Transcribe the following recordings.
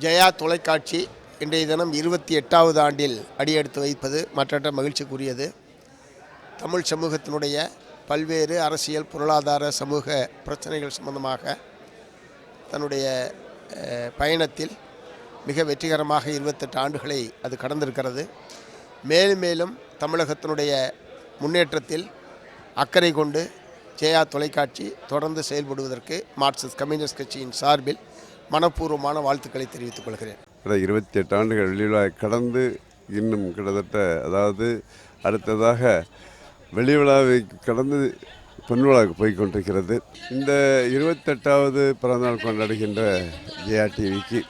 ஜெயா தொலைக்காட்சி இன்றைய தினம் 28வது ஆண்டில் அடியெடுத்து வைப்பது மற்ற மகிழ்ச்சிக்குரியது. தமிழ் சமூகத்தினுடைய பல்வேறு அரசியல், பொருளாதார, சமூக பிரச்சனைகள் சம்பந்தமாக தன்னுடைய பயணத்தில் மிக வெற்றிகரமாக 28 ஆண்டுகளை அது கடந்திருக்கிறது. மேலும் மேலும் தமிழகத்தினுடைய முன்னேற்றத்தில் அக்கறை கொண்டு ஜெயா தொலைக்காட்சி தொடர்ந்து செயல்படுவதற்கு மார்க்சிஸ்ட் கம்யூனிஸ்ட் கட்சியின் சார்பில் மனப்பூர்வமான வாழ்த்துக்களை தெரிவித்துக் கொள்கிறேன். 28 ஆண்டுகள் வெளிவிழா கடந்து இன்னும் கிட்டத்தட்ட, அதாவது அடுத்ததாக வெளிவிழாவை கடந்து பொன்விழாவுக்கு போய்கொண்டிருக்கிறது. இந்த 28வது பிறந்தநாள் கொண்டாடுகின்ற ஜெயா டிவிக்கு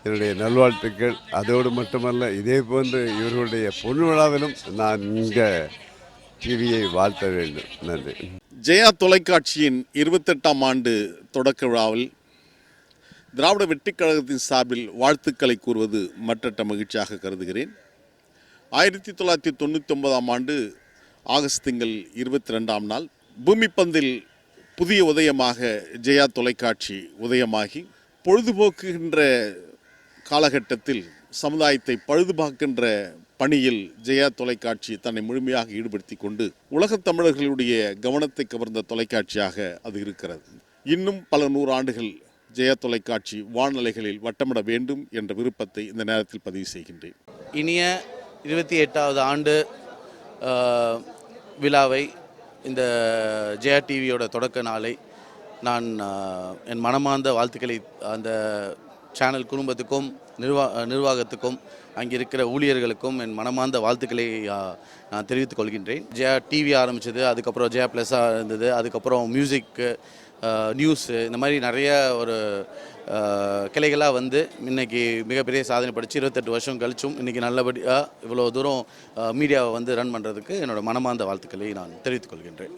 என்னுடைய நல்வாழ்த்துக்கள். அதோடு மட்டுமல்ல, இதே போன்று இவர்களுடைய பொன்விழாவிலும் நான் இங்கே டிவியை வாழ்த்த வேண்டும். நன்றி. ஜெயா தொலைக்காட்சியின் 28ஆம் ஆண்டு தொடக்க விழாவில் திராவிட வெற்றிக் கழகத்தின் சார்பில் வாழ்த்துக்களை கூறுவது மற்ற மகிழ்ச்சியாக கருதுகிறேன். 1999ஆம் ஆண்டு ஆகஸ்ட் திங்கள் 22ஆம் நாள் பூமிப்பந்தில் புதிய உதயமாக ஜெயா தொலைக்காட்சி உதயமாகி பொழுதுபோக்குகின்ற காலகட்டத்தில் சமுதாயத்தை பழுதுபார்க்கின்ற பணியில் ஜெயா தொலைக்காட்சி தன்னை முழுமையாக ஈடுபடுத்தி கொண்டு உலகத் தமிழர்களுடைய கவனத்தை கவர்ந்த தொலைக்காட்சியாக அது இருக்கிறது. இன்னும் பல 100 ஆண்டுகள் ஜெயா தொலைக்காட்சி வானலைகளில் வட்டமிட வேண்டும் என்ற விருப்பத்தை இந்த நேரத்தில் பதிவு செய்கின்றேன். இனிய 28வது ஆண்டு விழாவை, இந்த ஜெயா டிவியோட தொடக்க நாளை நான் என் மனமார்ந்த வாழ்த்துக்களை அந்த சேனல் குடும்பத்துக்கும் நிர்வாகத்துக்கும் அங்கே இருக்கிற ஊழியர்களுக்கும் என் மனமார்ந்த வாழ்த்துக்களை நான் தெரிவித்துக் கொள்கின்றேன். ஜெயா டிவி ஆரம்பித்தது, அதுக்கப்புறம் ஜெயா ப்ளஸ்ஸாக இருந்தது, அதுக்கப்புறம் மியூசிக்கு, நியூஸு, இந்த மாதிரி நிறைய ஒரு கிளைகளாக வந்து இன்றைக்கி மிகப்பெரிய சாதனை படித்து 28 வருஷம் கழிச்சும் இன்றைக்கி நல்லபடியாக இவ்வளோ தூரம் மீடியாவை வந்து ரன் பண்ணுறதுக்கு என்னோடய மனமார்ந்த வாழ்த்துக்களை நான் தெரிவித்துக் கொள்கின்றேன்.